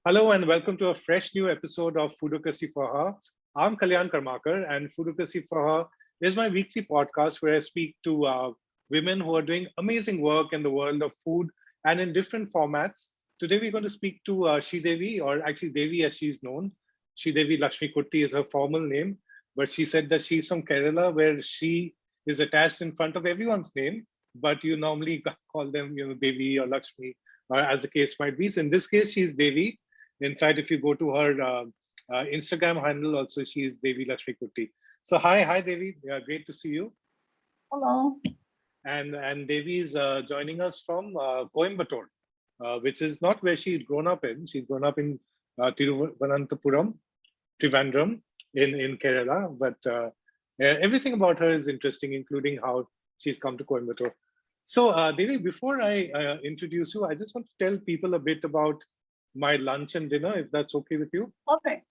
Hello and welcome to a fresh new episode of Foodocracy for Her. I'm Kalyan Karmakar, and Foodocracy for Her is my weekly podcast where I speak to women who are doing amazing work in the world of food and in different formats. Today we're going to speak to Devi, or actually Devi as she's known. Devi Lakshmi Kutty is her formal name, but she said that she's from Kerala where she is attached in front of everyone's name, but you normally call them, Devi or Lakshmi, or as the case might be. So in this case, she's Devi. In fact, if you go to her Instagram handle, also she's Devi Lakshmi Kutty. So hi Devi, great to see you. Hello. And Devi is joining us from Coimbatore, which is not where she'd grown up in. She's grown up in Tiruvananthapuram, Trivandrum in Kerala. But everything about her is interesting, including how she's come to Coimbatore. So Devi, before I introduce you, I just want to tell people a bit about my lunch and dinner, if that's okay with you. Okay.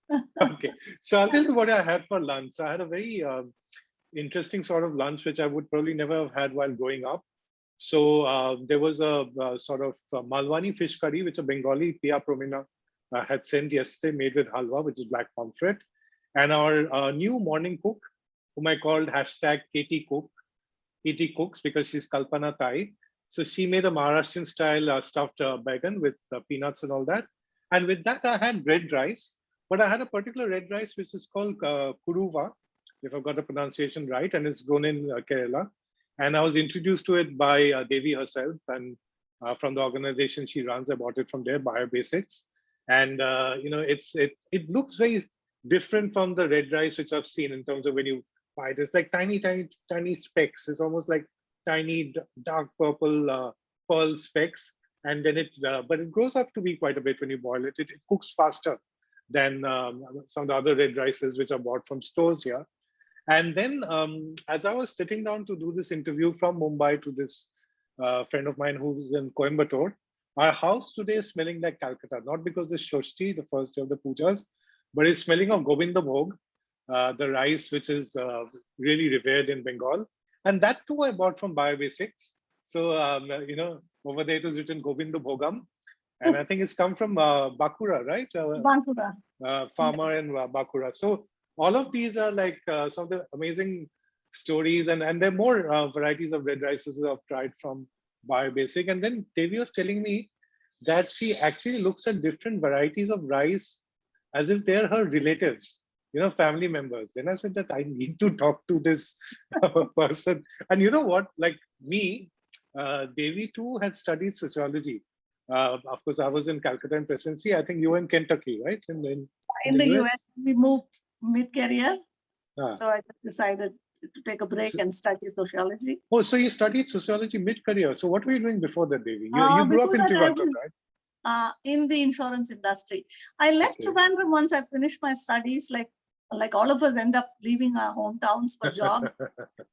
Okay. So I'll tell you what I had for lunch. I had a very interesting sort of lunch, which I would probably never have had while growing up. So there was a sort of Malwani fish curry, which a Bengali Pia Promina had sent yesterday, made with halwa, which is black pomfret. And our new morning cook, whom I called hashtag Katie Cook, Katie Cooks, because she's Kalpana Thai. So she made a Maharashtrian style stuffed bacon with peanuts and all that. And with that, I had red rice, but I had a particular red rice, which is called Kuruva, if I've got the pronunciation right, and it's grown in Kerala. And I was introduced to it by Devi herself, and from the organization she runs, I bought it from there, BioBasics. And it looks very different from the red rice which I've seen in terms of when you buy it. It's like tiny specks. It's almost like tiny dark purple pearl specks, and then but it grows up to be quite a bit when you boil it. It cooks faster than some of the other red rices which are bought from stores here. And then as I was sitting down to do this interview from Mumbai to this friend of mine who's in Coimbatore, our house today is smelling like Calcutta, not because the Shoshti, the first day of the pujas, but it's smelling of Govinda Bhog, the rice which is really revered in Bengal. And that too I bought from BioBasics. So, over there it was written Govinda Bhogam. And I think it's come from Bakura, right? Bankura. Farmer in Bakura. So all of these are like some of the amazing stories. And there are more varieties of red rices I've tried from BioBasic. And then Devi was telling me that she actually looks at different varieties of rice as if they're her relatives, family members. Then I said that I need to talk to this person. And you know what? Like me, Devi too had studied sociology. Of course, I was in Calcutta and Presidency. I think you were in Kentucky, right? In the US, we moved mid-career. Ah. So I decided to take a break and study sociology. Oh, so you studied sociology mid-career. So what were you doing before that, Devi? You grew up in Trivandrum, right? In the insurance industry. I left Trivandrum once I finished my studies, like all of us end up leaving our hometowns for job.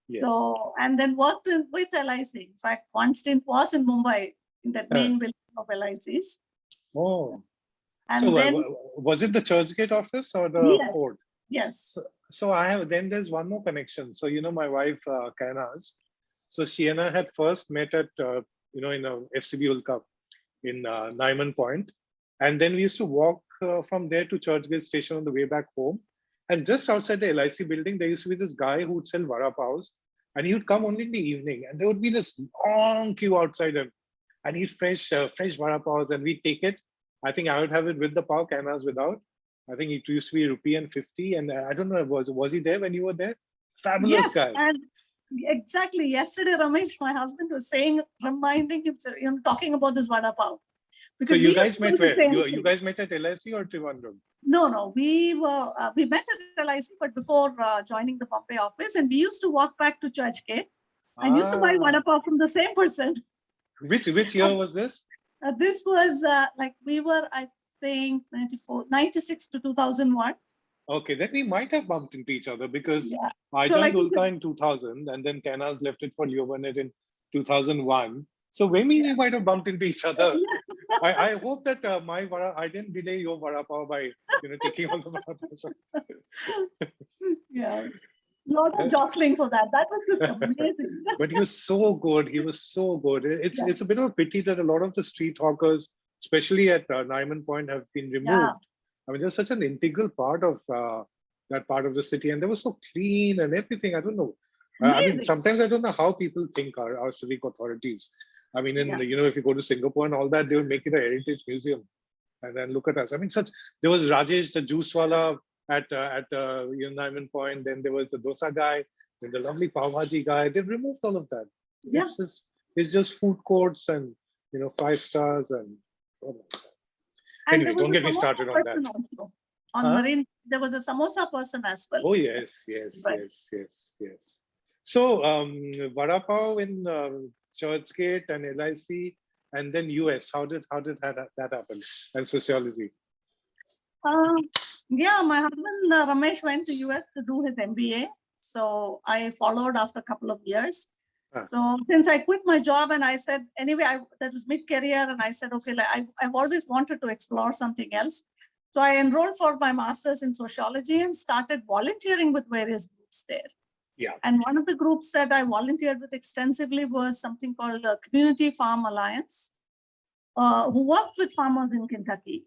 Yes. So, and then worked with LIC. In fact, one stint was in Mumbai, in that main building of LICs. Oh. And so then, was it the Churchgate office or the Ford? Yes. So there's one more connection. So, my wife, Kainaz, so she and I had first met at, in a FCB World Cup in Naiman Point. And then we used to walk from there to Churchgate Station on the way back home. And just outside the LIC building, there used to be this guy who would sell vada pavs, and he would come only in the evening, and there would be this long queue outside him, and he'd fresh vada pavs, and we'd take it. I think I would have it with the pav, Kainaz without. I think it used to be ₹1.50, and I don't know, was he there when you were there? Fabulous guy. And exactly. Yesterday, Ramesh, my husband, was reminding him, talking about this vada pav. Because so you guys met where? You guys met at LIC or Trivandrum? No. We met at LIC, but before joining the Bombay office, and we used to walk back to Churchgate and used to buy vada pav from the same person. Which year was this? This was we were, I think, 96 to 2001. Okay, then we might have bumped into each other because I joined Ulka in 2000, and then Kainaz left it for Leo Burnett in 2001. So maybe we might have bumped into each other. I hope that I didn't delay your vada pav by taking all the vada pav. Yeah, lot of jostling for that. That was just amazing. But he was so good. He was so good. It's a bit of a pity that a lot of the street hawkers especially at Nariman Point, have been removed. Yeah. I mean, they're such an integral part of that part of the city, and they were so clean and everything. I don't know. I mean, Amazing. sometimes I don't know how people think our civic authorities. I mean, Yeah. if you go to Singapore and all that, they will make it a heritage museum, and then look at us. I mean, there was Rajesh, the juice wala at Nariman Point. Then there was the dosa guy, then the lovely pav bhaji guy. They've removed all of that. Yeah. It's just food courts and 5 stars and. Oh my God. And Anyway, there was don't a get me samosa started on that. person also. On Huh? Marine, there was a samosa person as well. Oh yes, yes, Right. yes. So vada pav in Churchgate and LIC, and then US. How did that happen? And sociology. Yeah, my husband Ramesh went to US to do his MBA. So I followed after a couple of years. Ah. So since I quit my job and I said, anyway, that was mid-career, and I said, okay, I've always wanted to explore something else. So I enrolled for my master's in sociology and started volunteering with various groups there. Yeah. And one of the groups that I volunteered with extensively was something called Community Farm Alliance, who worked with farmers in Kentucky.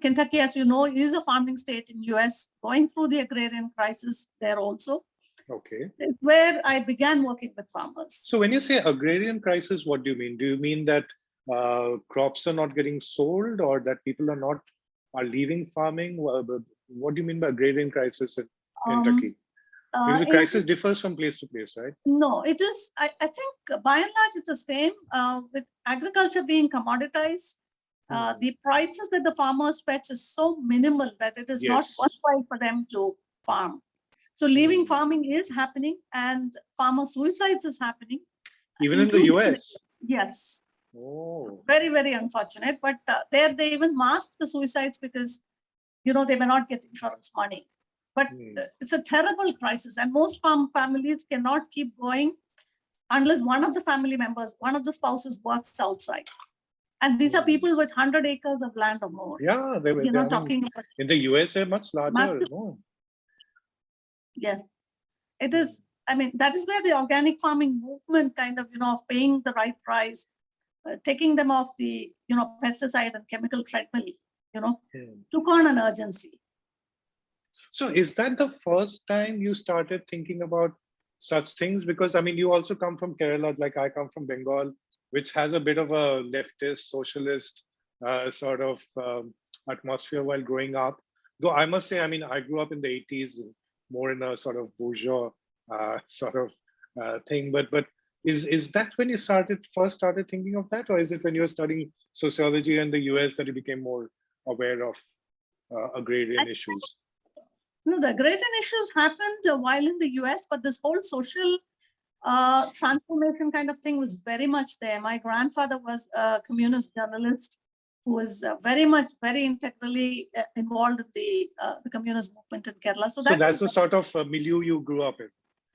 Kentucky, as you know, is a farming state in US, going through the agrarian crisis there also. Okay. It's where I began working with farmers. So when you say agrarian crisis, what do you mean? Do you mean that crops are not getting sold, or that people are leaving farming? What do you mean by agrarian crisis in Kentucky? Because the crisis differs from place to place, right? No, it is. I think by and large it's the same. With agriculture being commoditized, the prices that the farmers fetch is so minimal that it is not worthwhile for them to farm. So leaving farming is happening, and farmer suicides is happening. Even in the US? Yes. Oh. Very, very unfortunate. But there they even masked the suicides because, they may not get insurance money. But it's a terrible crisis. And most farm families cannot keep going unless one of the family members, one of the spouses works outside. And these are people with 100 acres of land or more. Yeah, they're talking about, in the US, they're much larger. No? Yes, it is. I mean, that is where the organic farming movement kind of, of paying the right price, taking them off the, pesticide and chemical treadmill, took on an urgency. So is that the first time you started thinking about such things? Because, I mean, you also come from Kerala, like I come from Bengal, which has a bit of a leftist, socialist sort of atmosphere while growing up. Though I must say, I mean, I grew up in the 80s, more in a sort of bourgeois sort of thing. But is that when you first started thinking of that? Or is it when you were studying sociology in the US that you became more aware of agrarian issues? No, the agrarian issues happened while in the US, but this whole social transformation kind of thing was very much there. My grandfather was a communist journalist who was very integrally involved in the communist movement in Kerala. So that's the sort of milieu you grew up in.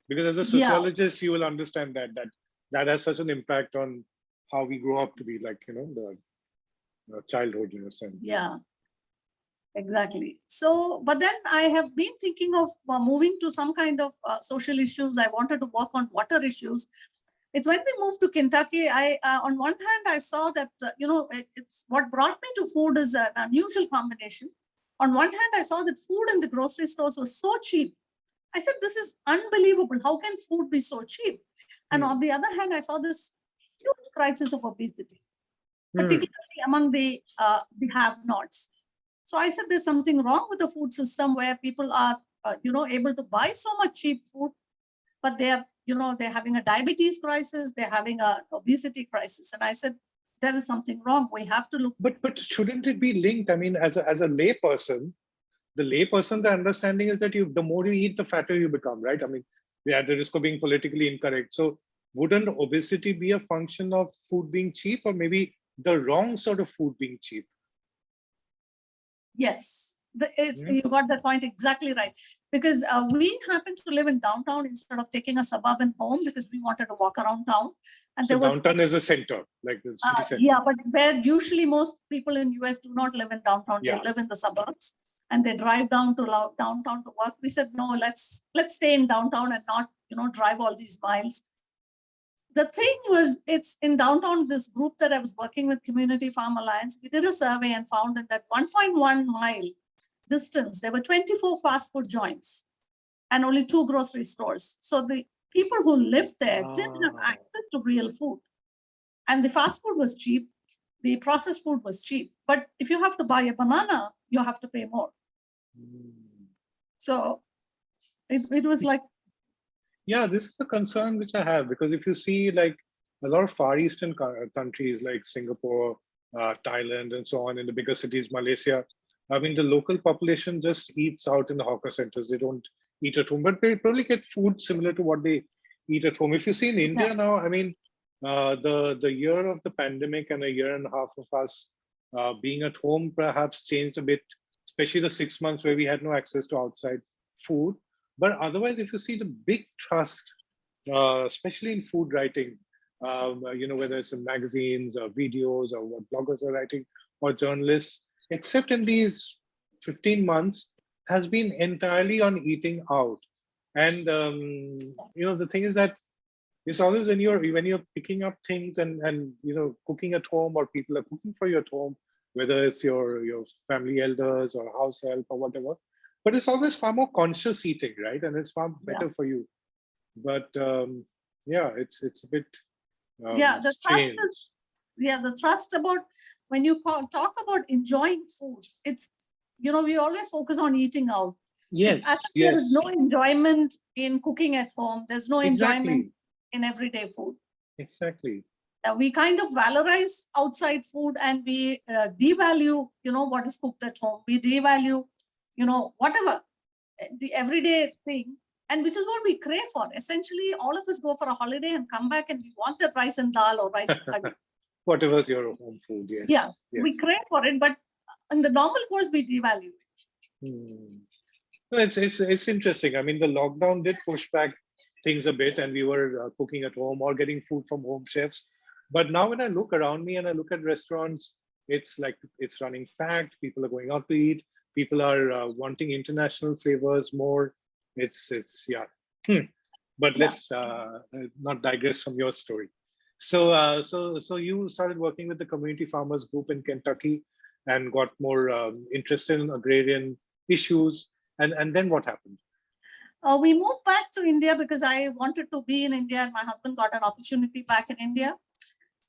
Because as a sociologist, you will understand that has such an impact on how we grow up to be, like, the childhood in a sense. Yeah. Exactly. So, but then I have been thinking of moving to some kind of social issues. I wanted to work on water issues. It's when we moved to Kentucky, on one hand, I saw that, it's what brought me to food is an unusual combination. On one hand, I saw that food in the grocery stores was so cheap. I said, this is unbelievable. How can food be so cheap? And on the other hand, I saw this huge crisis of obesity, particularly among the have-nots. So I said, there's something wrong with the food system where people are, able to buy so much cheap food, but they're having a diabetes crisis, they're having an obesity crisis. And I said, there is something wrong. We have to look. But shouldn't it be linked? I mean, as a layperson, the understanding is that the more you eat, the fatter you become, right? I mean, we are at the risk of being politically incorrect. So wouldn't obesity be a function of food being cheap, or maybe the wrong sort of food being cheap? Yes, you got that point exactly right. Because we happen to live in downtown instead of taking a suburban home because we wanted to walk around town. And so downtown is a center, like the city center. Yeah, but where usually most people in US do not live in downtown, they live in the suburbs and they drive down to downtown to work. We said, no, let's stay in downtown and not, drive all these miles. the thing was, it's in downtown, this group that I was working with, Community Farm Alliance, we did a survey and found that 1.1 mile distance, there were 24 fast food joints and only 2 grocery stores. So the people who lived there didn't have access to real food. And the fast food was cheap, the processed food was cheap. But if you have to buy a banana, you have to pay more. So it was like, Yeah, this is the concern which I have, because if you see like a lot of Far Eastern countries like Singapore, Thailand, and so on, in the bigger cities, Malaysia, I mean, the local population just eats out in the hawker centers. They don't eat at home, but they probably get food similar to what they eat at home. If you see in India now, I mean, the year of the pandemic and a year and a half of us being at home perhaps changed a bit, especially the 6 months where we had no access to outside food. But otherwise, if you see the big trust, especially in food writing, whether it's in magazines or videos or what bloggers are writing or journalists, except in these 15 months, has been entirely on eating out. And the thing is that it's always when you're picking up things and cooking at home, or people are cooking for you at home, whether it's your family elders or house help or whatever. But it's always far more conscious eating, right? And it's far better for you. But it's a bit strange. The trust about when you talk about enjoying food, it's, we always focus on eating out. Yes, there is no enjoyment in cooking at home. There's no Exactly. enjoyment in everyday food. Exactly. We kind of valorize outside food, and we devalue, what is cooked at home. We devalue, whatever, the everyday thing, and which is what we crave for. Essentially, all of us go for a holiday and come back and we want that rice and dal or rice and curry. Whatever's your home food, yes. We crave for it, but in the normal course, we devalue it. No, it's interesting. I mean, the lockdown did push back things a bit, and we were cooking at home or getting food from home chefs. But now when I look around me and I look at restaurants, it's like it's running packed. People are going out to eat. People are wanting international flavors more. It's. But let's not digress from your story. So you started working with the Community Farmers Group in Kentucky and got more interested in agrarian issues. And then what happened? We moved back to India because I wanted to be in India, and my husband got an opportunity back in India.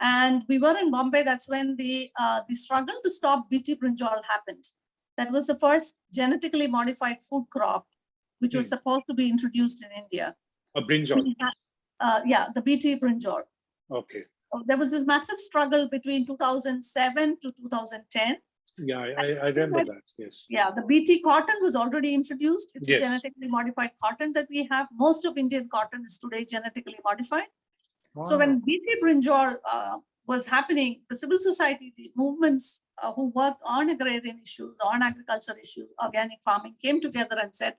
And we were in Bombay. That's when the struggle to stop BT brinjal happened. That was the first genetically modified food crop, which was supposed to be introduced in India. A brinjal. The BT brinjal. Okay. There was this massive struggle between 2007 to 2010. Yeah, I remember that, yes. Yeah, the BT cotton was already introduced. It's a genetically modified cotton that we have. Most of Indian cotton is today genetically modified. Wow. So when BT brinjal was happening, the civil society, the movements who worked on agrarian issues, on agriculture issues, organic farming, came together and said,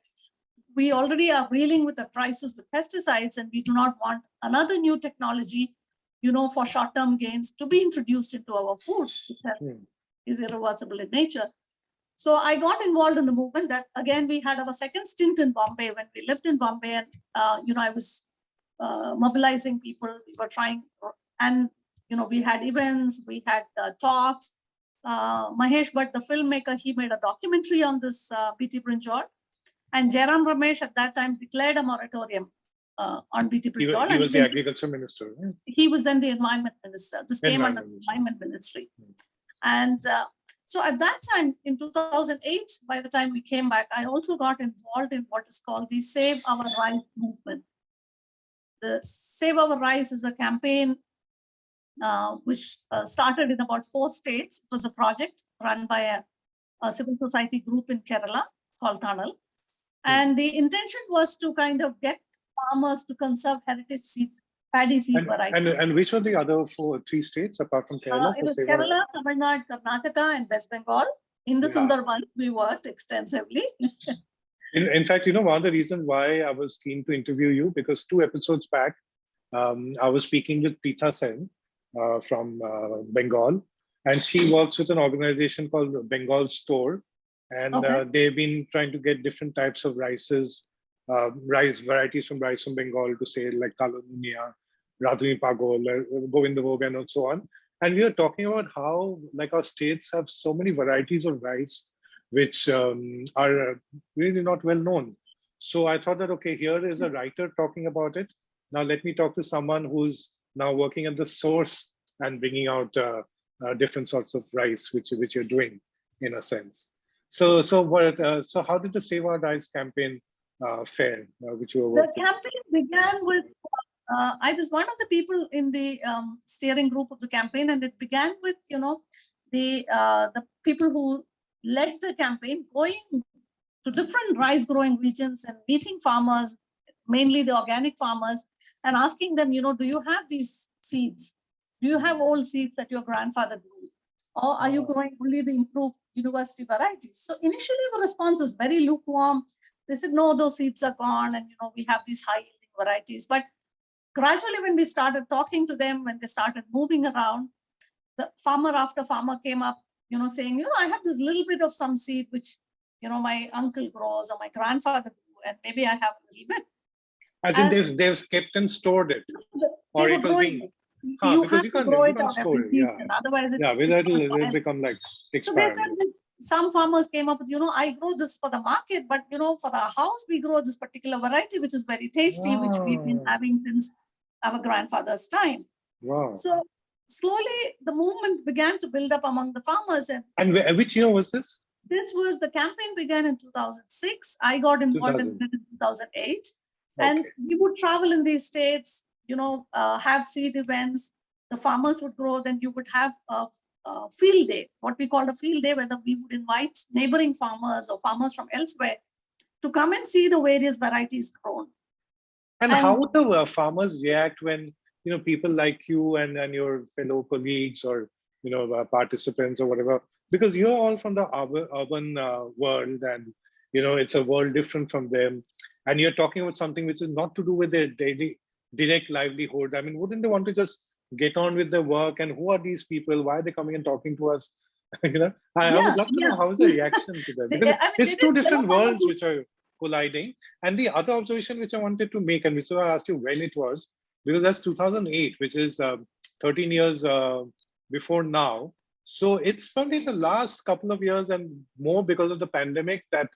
we already are reeling with the crisis with pesticides, and we do not want another new technology, for short-term gains to be introduced into our food, which is irreversible in nature. So I got involved in the movement. That again, we had our second stint in Bombay when we lived in Bombay, and I was mobilizing people. We were trying, and we had events, we had talks. Mahesh Bhatt, the filmmaker, he made a documentary on this BT brinjal, and Jairam Ramesh at that time declared a moratorium on BT brinjal. He was the agriculture minister. Right? He was then the environment minister. This came under the environment ministry. And so at that time, in 2008, by the time we came back, I also got involved in what is called the Save Our Rice movement. The Save Our Rice is a campaign which started in about 4 states. It was a project run by a civil society group in Kerala called Thanal. And the intention was to kind of get farmers to conserve heritage paddy seed varieties. And which were the other 3 states apart from Kerala? It was Kerala, Tamil Nadu, Karnataka, and West Bengal. In the Sundarbans, we worked extensively. In fact, one of the reasons why I was keen to interview you, because 2 episodes back, I was speaking with Preetha Sen from Bengal, and she works with an organization called Bengal Store, and they've been trying to get different types of rice varieties from rice from Bengal to say like Kalo Nunia, Radhuni Pagol, Govind Bhog, and so on. And we are talking about how like our states have so many varieties of rice, which are really not well known. So I thought that, okay, here is a writer talking about it. Now let me talk to someone who's now working at the source and bringing out different sorts of rice, which you're doing in a sense. So so how did the Save Our Rice campaign fare, which you were The working? campaign began with, I was one of the people in the steering group of the campaign, and it began with, the people who led the campaign going to different rice growing regions and meeting farmers, mainly the organic farmers, and asking them, do you have these seeds? Do you have old seeds that your grandfather grew? Or are you growing only the improved university varieties? So initially the response was very lukewarm. They said, no, those seeds are gone, and we have these high yielding varieties. But gradually, when we started talking to them, when they started moving around, the farmer after farmer came up, saying, I have this little bit of some seed which, my uncle grows or my grandfather grew, and maybe I have a little bit. As in And they've kept and stored it, they or were it was growing being. it. You Because have to grow you it can't on store every it. Yeah, season, otherwise yeah, it's it'll not. become like So they expired. said that some farmers came up with, I grow this for the market, but for the house, we grow this particular variety, which is very tasty, which we've been having since our grandfather's time. Wow. So slowly the movement began to build up among the farmers. And which year was this? This was, the campaign began in 2006. I got involved in 2000. it in 2008. Okay. And we would travel in these states, have seed events. The farmers would grow, then you would have a field day, what we called a field day, where we would invite neighboring farmers or farmers from elsewhere to come and see the various varieties grown. And how would the farmers react when people like you and your fellow colleagues or participants or whatever, because you're all from the urban world, and it's a world different from them, and you're talking about something which is not to do with their daily direct livelihood. I mean, wouldn't they want to just get on with their work? And who are these people? Why are they coming and talking to us? I would love to know how is the reaction to them, because it's two different worlds which are colliding. And the other observation which I wanted to make, and which I asked you when it was, because that's 2008, which is 13 years before now. So it's probably the last couple of years and more because of the pandemic that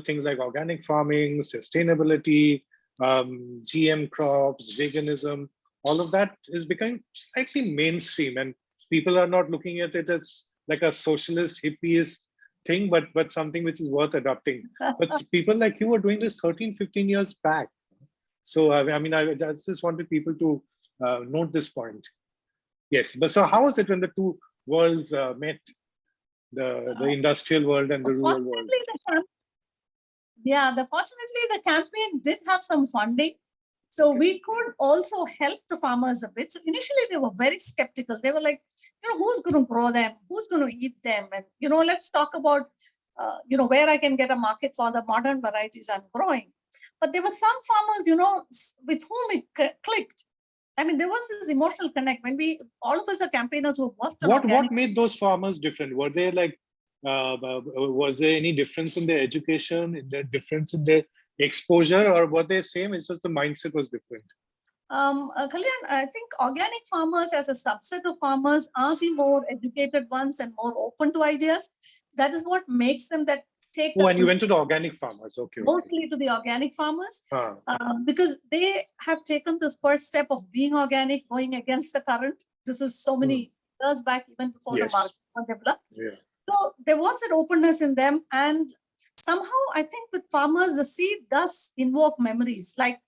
things like organic farming, sustainability, GM crops, veganism, all of that is becoming slightly mainstream, and people are not looking at it as like a socialist hippies thing, but something which is worth adopting. But people like you are doing this 13, 15 years back. So I mean, I just wanted people to note this point. Yes, but so how was it when the two worlds met, the industrial world and the rural world? Fortunately, the campaign did have some funding. So we could also help the farmers a bit. So initially they were very skeptical. They were like, who's going to grow them? Who's going to eat them? And, let's talk about, where I can get a market for the modern varieties I'm growing. But there were some farmers, with whom it clicked. I mean, there was this emotional connect when all of us are campaigners who worked on What made those farmers different? Were they like, was there any difference in their education, in their difference in their exposure, or were they same? It's just the mindset was different. Kalyan, I think organic farmers as a subset of farmers are the more educated ones and more open to ideas. That is what makes them take. Oh, and you went to the organic farmers, okay. Mostly to the organic farmers, because they have taken this first step of being organic, going against the current. This was so many years back, even before the market was developed. Yeah. So there was an openness in them, and somehow I think with farmers, the seed does invoke memories, like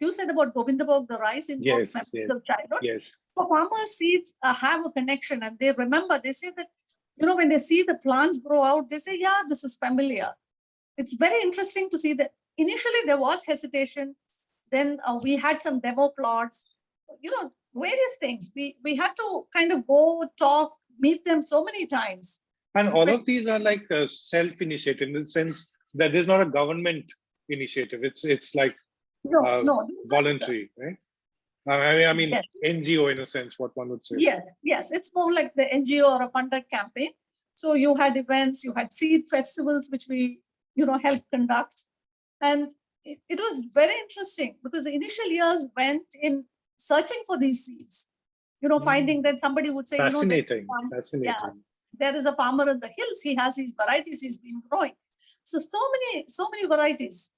you said about Govind Bhog, the rice invokes memories of childhood. Yes. So farmers' seeds have a connection, and they remember. They say that when they see the plants grow out, they say, "Yeah, this is familiar." It's very interesting to see that initially there was hesitation. Then we had some demo plots, various things. We had to kind of go talk, meet them so many times. And all of these are like self-initiated in the sense that there's not a government initiative. It's like voluntary, right? I mean, yes. NGO in a sense, what one would say. Yes. It's more like the NGO or a funded campaign. So you had events, you had seed festivals, which we, helped conduct. And it was very interesting because the initial years went in searching for these seeds. Finding that somebody would say, fascinating, yeah, fascinating. there is a farmer in the hills. He has these varieties he's been growing. So many varieties.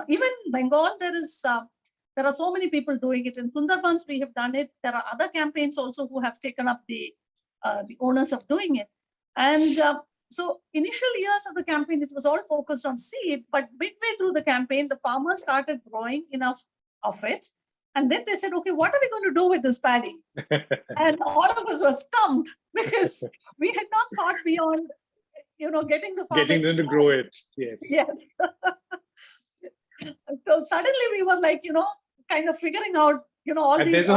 Even Bengal, there are so many people doing it. In Sundarbans, we have done it. There are other campaigns also who have taken up the owners of doing it. And so initial years of the campaign, it was all focused on seed, but midway through the campaign, the farmers started growing enough of it. And then they said, okay, what are we going to do with this paddy? And all of us were stumped because we had not thought beyond, getting the farmers getting them to grow it. Yes. Yes. So suddenly we were like, kind of figuring out, all And these.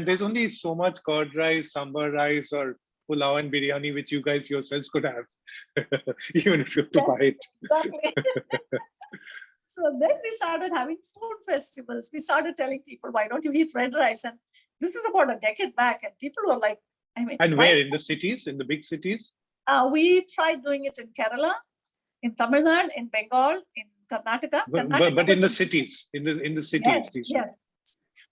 there's only so much curd rice, sambar rice, or pulao and biryani which you guys yourselves could have, even if you have to buy it. Exactly. So then we started having food festivals. We started telling people, why don't you eat red rice? And this is about a decade back. And people were like, and where? In the cities, in the big cities? We tried doing it in Kerala, in Tamil Nadu, in Bengal, in Karnataka. But in the cities, in the cities. Yes.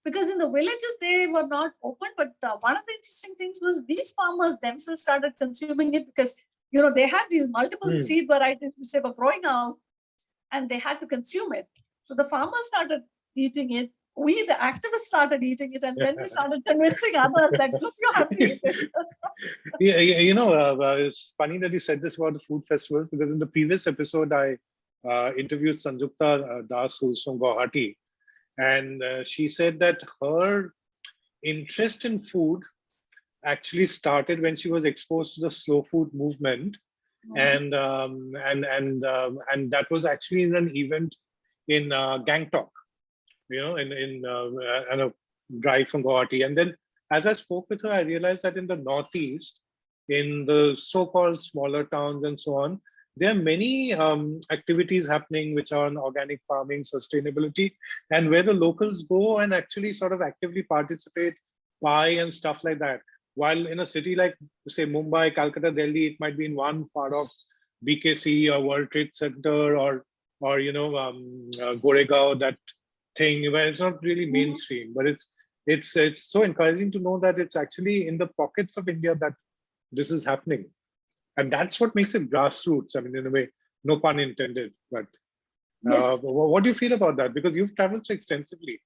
Because in the villages, they were not open. But one of the interesting things was these farmers themselves started consuming it because, they had these multiple seed varieties which they were growing out and they had to consume it. So the farmers started eating it. We, the activists, started eating it. And then we started convincing others that, look, you have to eat it. It's funny that you said this about the food festivals because in the previous episode, I interviewed Sanjukta Das, who's from Guwahati. And she said that her interest in food actually started when she was exposed to the slow food movement. And that was actually in an event in Gangtok, in a drive from Guwahati. And then as I spoke with her, I realized that in the Northeast, in the so-called smaller towns and so on, there are many activities happening which are on organic farming, sustainability, and where the locals go and actually sort of actively participate, buy and stuff like that. While in a city like, say, Mumbai, Calcutta, Delhi, it might be in one part of BKC or World Trade Center or Goregaon, that thing where it's not really mainstream, but it's so encouraging to know that it's actually in the pockets of India that this is happening. And that's what makes it grassroots. I mean, in a way, no pun intended, but Yes. what do you feel about that? Because you've traveled so extensively.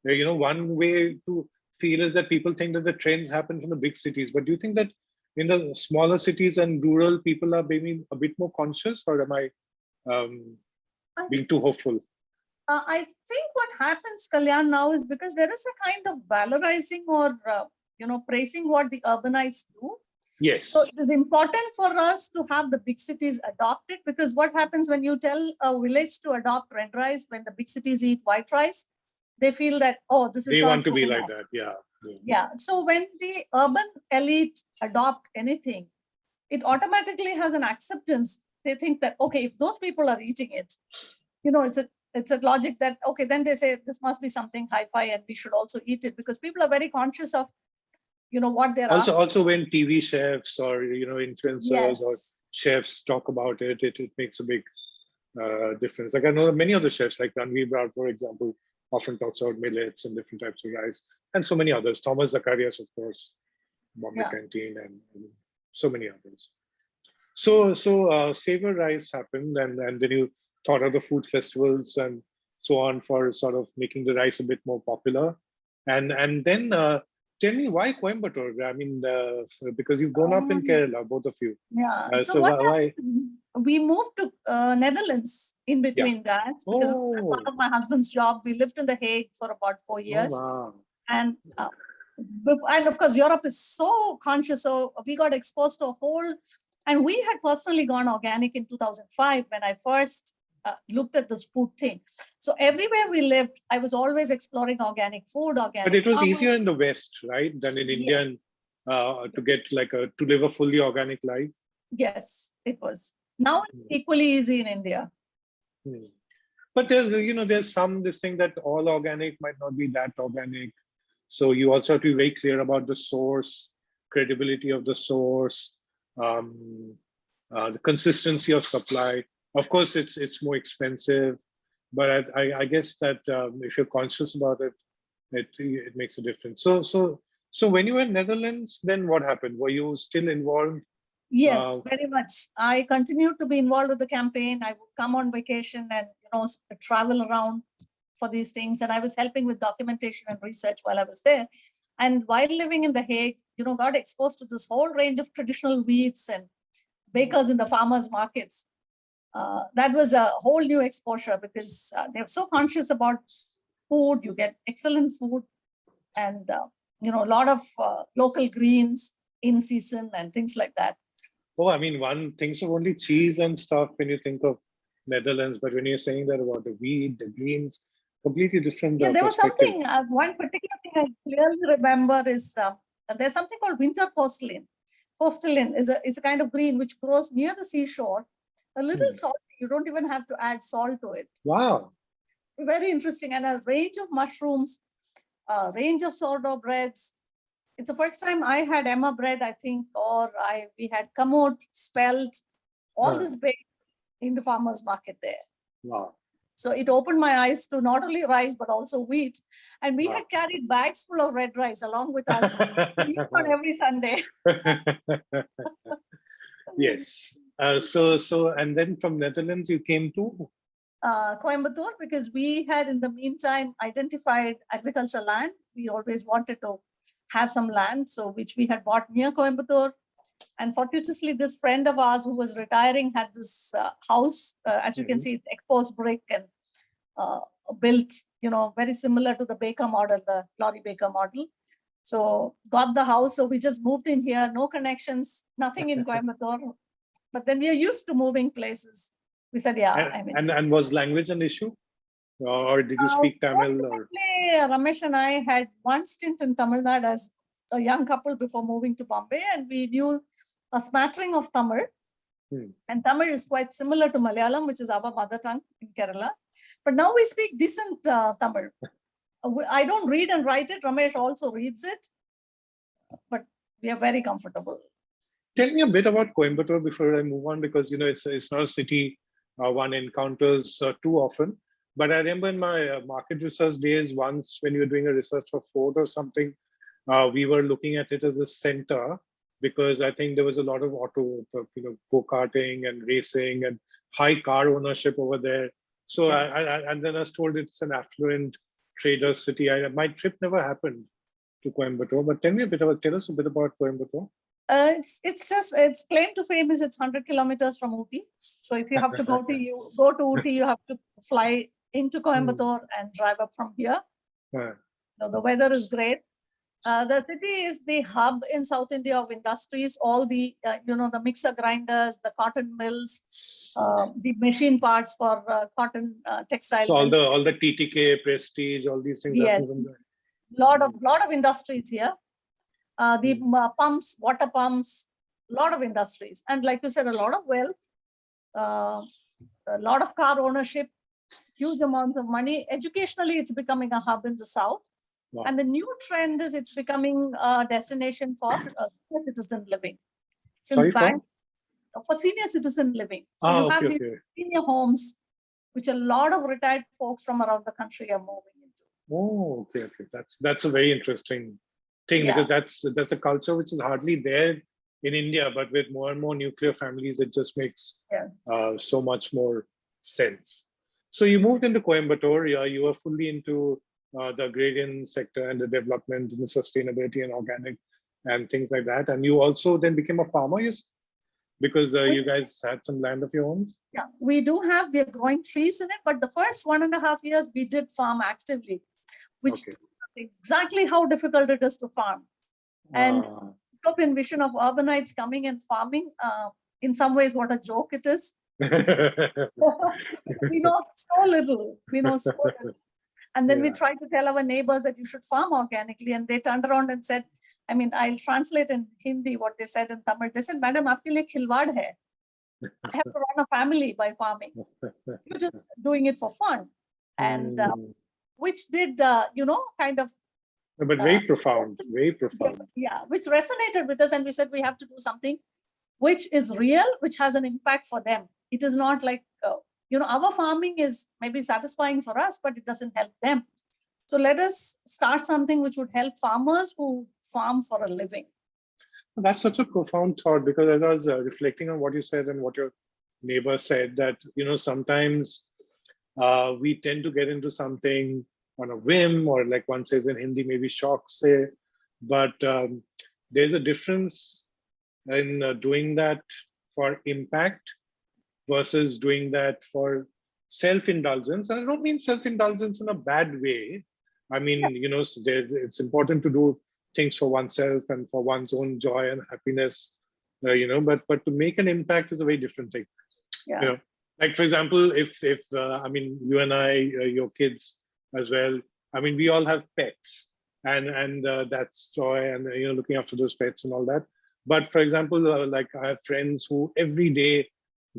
One way to feel is that people think that the trends happen from the big cities, but do you think that in the smaller cities and rural people are maybe a bit more conscious, or am I being too hopeful? I think what happens, Kalyan, now is because there is a kind of valorizing or, praising what the urbanites do. Yes. So it is important for us to have the big cities adopt it, because what happens when you tell a village to adopt red rice, when the big cities eat white rice, they feel that, oh, this is. They want to be like that. Yeah. Yeah. So when the urban elite adopt anything, it automatically has an acceptance. They think that, okay, if those people are eating it, it's a logic that, okay, then they say this must be something hi-fi and we should also eat it, because people are very conscious of, what they're asking. Also when TV chefs or, influencers or chefs talk about it, it makes a big difference. Like I know many other chefs, like Ranveer Brar, for example, often talks about millets and different types of rice, and so many others. Thomas Zacharias, of course, Bombay Canteen, and so many others. So Savor Rice happened, and then you thought of the food festivals and so on for sort of making the rice a bit more popular. And then tell me, why Coimbatore? I mean, because you've grown up in Kerala, both of you. Yeah. So why? We moved to Netherlands in between that, because part of my husband's job. We lived in The Hague for about 4 years. Oh, wow. And of course, Europe is so conscious. So we got exposed to a whole, and we had personally gone organic in 2005 when I first looked at this food thing. So everywhere we lived, I was always exploring organic food, organic. But it was easier in the West, right, than in India, to get to live a fully organic life. Yes, it was. Now it's equally easy in India. But there's this thing that all organic might not be that organic. So you also have to be very clear about the source, credibility of the source, the consistency of supply. Of course, it's more expensive, but I guess that if you're conscious about it, it makes a difference. So when you were in Netherlands, then what happened? Were you still involved? Yes, very much. I continued to be involved with the campaign. I would come on vacation and travel around for these things. And I was helping with documentation and research while I was there. And while living in The Hague, got exposed to this whole range of traditional wheats and bakers in the farmers' markets. That was a whole new exposure because they're so conscious about food. You get excellent food and a lot of local greens in season and things like that. Oh, I mean, one thinks of only cheese and stuff when you think of Netherlands, but when you're saying that about the wheat, the greens, completely different. Yeah, there was perspective. something, one particular thing I clearly remember is there's something called winter postelijn. Postelijn is a kind of green which grows near the seashore, a little salty. You don't even have to add salt to it. Wow. Very interesting. And a range of mushrooms, a range of sourdough breads. It's the first time I had Emma bread, I think, or we had kamut, spelt, all this baked in the farmer's market there. Wow. So it opened my eyes to not only rice, but also wheat. And we had carried bags full of red rice along with us on every Sunday. Yes. So, and then from Netherlands, you came to? Coimbatore, because we had in the meantime identified agricultural land. We always wanted to have some land, so which we had bought near Coimbatore. And fortuitously, this friend of ours who was retiring had this house, as you can see, it's exposed brick and built, very similar to the Baker model, the Laurie Baker model. So got the house. So we just moved in here, no connections, nothing in Coimbatore. But then we are used to moving places. We said, yeah. And was language an issue? Or did you speak Tamil? Or? Ramesh and I had one stint in Tamil Nadu as a young couple before moving to Bombay, and we knew a smattering of Tamil. And Tamil is quite similar to Malayalam, which is our mother tongue in Kerala. But now we speak decent Tamil. I don't read and write it. Ramesh also reads it. But we are very comfortable. Tell me a bit about Coimbatore before I move on, because it's not a city one encounters too often. But I remember in my market research days, once when you were doing a research for Ford or something, we were looking at it as a center, because I think there was a lot of auto, go-karting and racing and high car ownership over there. So and then I was told it's an affluent trader city. My trip never happened to Coimbatore, but tell us a bit about Coimbatore. Its claim to fame is it's 100 kilometers from Ooty. So if you have to go to Ooty, you have to fly into Coimbatore and drive up from here. The weather is great. The city is the hub in South India of industries. All the the mixer grinders, the cotton mills, the machine parts for cotton textile. So all the TTK, Prestige, all these things. Yes, lot of industries here. The pumps, water pumps, a lot of industries, and like you said, a lot of wealth, a lot of car ownership, huge amounts of money. Educationally, it's becoming a hub in the south. Wow. And the new trend is it's becoming a destination for senior citizen living. For senior citizen living. So you have these senior homes, which a lot of retired folks from around the country are moving into. Oh, okay. That's a very interesting thing, because that's a culture which is hardly there in India, but with more and more nuclear families, it just makes so much more sense. So you moved into Coimbatore. You were fully into the agrarian sector and the development and the sustainability and organic and things like that. And you also then became a farmer, because you guys had some land of your own? Yeah, we are growing trees in it, but the first 1.5 years we did farm actively, which exactly how difficult it is to farm. And utopian vision of urbanites coming and farming, in some ways what a joke it is. We know so little. And then we tried to tell our neighbors that you should farm organically, and they turned around and said, I'll translate in Hindi what they said in Tamil. They said, "Madam, aapke liye khilwad hai. I have to run a family by farming. You're just doing it for fun." And which did, kind of. But very profound, very profound. Yeah, which resonated with us. And we said, we have to do something which is real, which has an impact for them. It is not like, our farming is maybe satisfying for us, but it doesn't help them. So let us start something which would help farmers who farm for a living. That's such a profound thought, because as I was reflecting on what you said and what your neighbor said, that, sometimes we tend to get into something on a whim, or like one says in Hindi, maybe shock say, but there's a difference in doing that for impact versus doing that for self-indulgence. And I don't mean self-indulgence in a bad way. I mean, it's important to do things for oneself and for one's own joy and happiness, but to make an impact is a very different thing. Yeah. Like, for example, if I mean, you and I, your kids as well, I mean, we all have pets, and that's joy, and looking after those pets and all that. But for example, like, I have friends who every day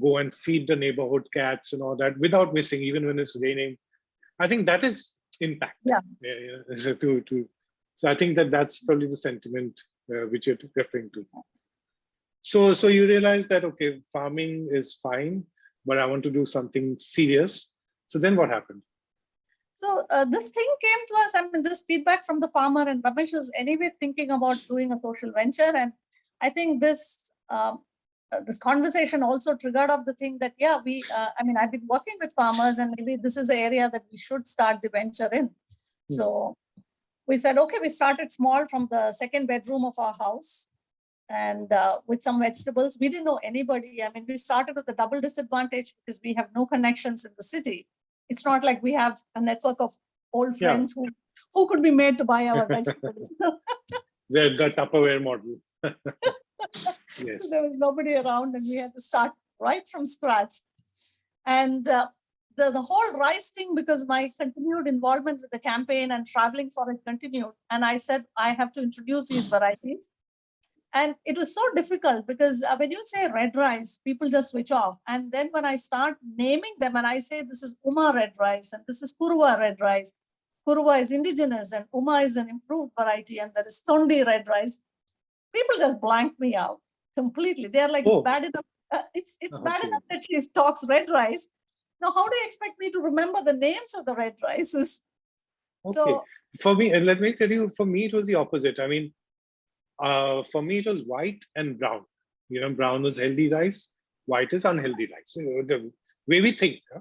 go and feed the neighborhood cats and all that without missing, even when it's raining. I think that is impact. Yeah. So I think that's probably the sentiment which you're referring to. So you realize that, okay, farming is fine, but I want to do something serious. So then what happened? So this thing came to us, I mean, this feedback from the farmer, and Ramesh was anyway thinking about doing a social venture. And I think this conversation also triggered up the thing that, yeah, I mean, I've been working with farmers, and maybe this is the area that we should start the venture in. So we said, okay, we started small from the second bedroom of our house, and with some vegetables. We didn't know anybody. I mean, we started with a double disadvantage because we have no connections in the city. It's not like we have a network of old friends who could be made to buy our vegetables. The Tupperware model. Yes. There was nobody around, and we had to start right from scratch. And the whole rice thing, because my continued involvement with the campaign and traveling for it continued. And I said, I have to introduce these varieties. And it was so difficult because when you say red rice, people just switch off. And then when I start naming them and I say, this is Uma red rice, and this is Kuruva red rice. Kuruva is indigenous, and Uma is an improved variety, and there is Tondi red rice. People just blank me out completely. They're like, it's bad enough. It's bad enough that she talks red rice. Now, how do you expect me to remember the names of the red rices? Okay. So for me, let me tell you, for me, it was the opposite. I mean, for me, it was white and brown. Brown is healthy rice, white is unhealthy rice. The way we think. Huh?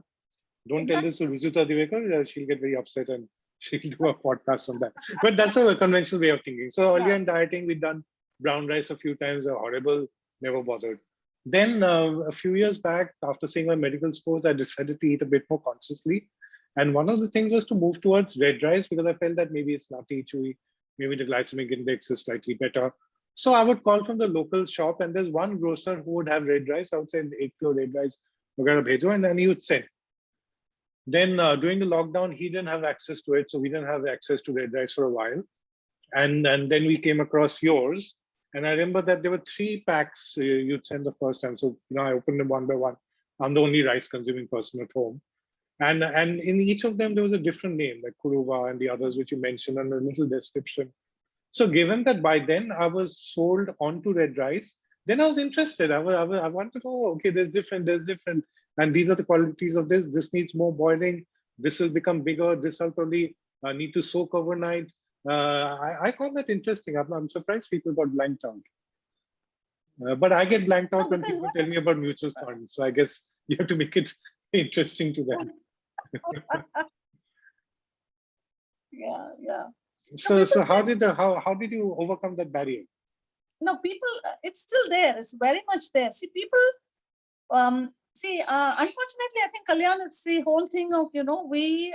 Don't tell this to Rujuta Divekar, she'll get very upset and she'll do a podcast on that. But that's a conventional way of thinking. So earlier in dieting, we'd done brown rice a few times, horrible, never bothered. Then a few years back, after seeing my medical scores, I decided to eat a bit more consciously. And one of the things was to move towards red rice, because I felt that maybe it's nutty, chewy, maybe the glycemic index is slightly better. So I would call from the local shop, and there's one grocer who would have red rice. I would say 8 kilo red rice, and then he would send. Then during the lockdown, he didn't have access to it. So we didn't have access to red rice for a while. And then we came across yours. And I remember that there were 3 packs you'd send the first time. So I opened them one by one. I'm the only rice consuming person at home. And in each of them, there was a different name, like Kuruva and the others, which you mentioned, and a little description. So given that by then I was sold onto red rice, then I was interested. I wanted to know, okay, there's different. And these are the qualities of this. This needs more boiling. This will become bigger. This will probably need to soak overnight. I found that interesting. I'm surprised people got blanked out. But I get blanked out when people tell me about mutual funds. So I guess you have to make it interesting to them. Yeah. So how did you overcome that barrier? No, people, it's still there. It's very much there. See, people, unfortunately, I think, Kalyan, it's the whole thing of, we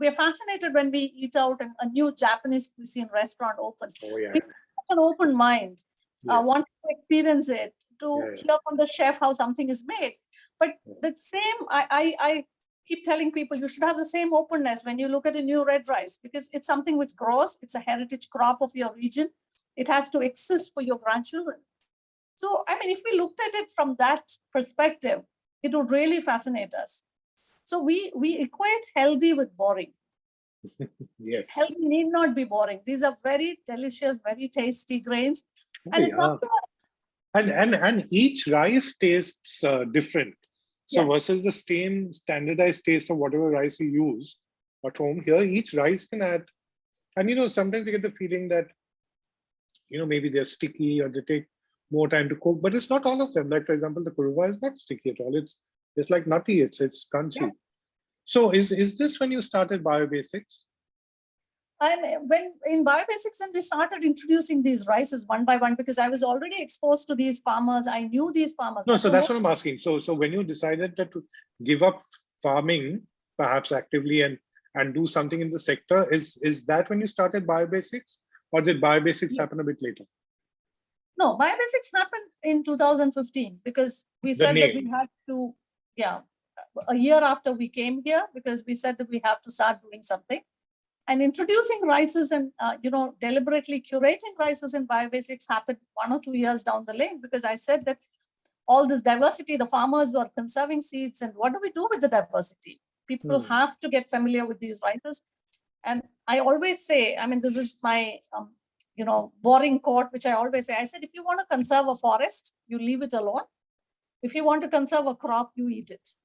are fascinated when we eat out and a new Japanese cuisine restaurant opens. Oh, yeah. We have an open mind, want to experience it, to hear from the chef how something is made. But the same, I keep telling people, you should have the same openness when you look at a new red rice, because it's something which grows. It's a heritage crop of your region. It has to exist for your grandchildren. So, I mean, if we looked at it from that perspective, it would really fascinate us. So we equate healthy with boring. Yes. Healthy need not be boring. These are very delicious, very tasty grains. And it's not and each rice tastes different. So versus the same standardized taste of whatever rice you use, at home. Here, each rice can add, and sometimes you get the feeling that maybe they're sticky or they take more time to cook, but it's not all of them. Like for example, the kuruva is not sticky at all. It's like nutty. It's crunchy. Yeah. So is this when you started BioBasics? And when in BioBasics, then we started introducing these rices one by one, because I was already exposed to these farmers. I knew these farmers. No, so that's what I'm asking. So when you decided that to give up farming, perhaps actively, and do something in the sector, is that when you started BioBasics, or did BioBasics happen a bit later? No, BioBasics happened in 2015, because we said that we had to, a year after we came here, because we said that we have to start doing something. And introducing rices and, deliberately curating rices in BioBasics happened 1 or 2 years down the lane, because I said that all this diversity, the farmers were conserving seeds, and what do we do with the diversity? People have to get familiar with these rices. And I always say, I mean, this is my, boring quote, which I always say. I said, if you want to conserve a forest, you leave it alone. If you want to conserve a crop, you eat it.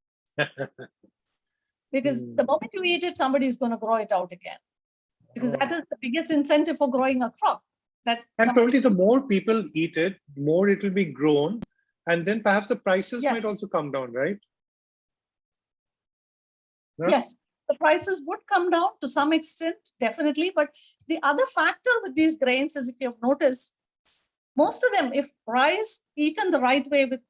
Because the moment you eat it, somebody is going to grow it out again. Because that is the biggest incentive for growing a crop. And probably the more people eat it, more it will be grown. And then perhaps the prices might also come down, right? No? Yes, the prices would come down to some extent, definitely. But the other factor with these grains is, if you have noticed, most of them, if rice eaten the right way with,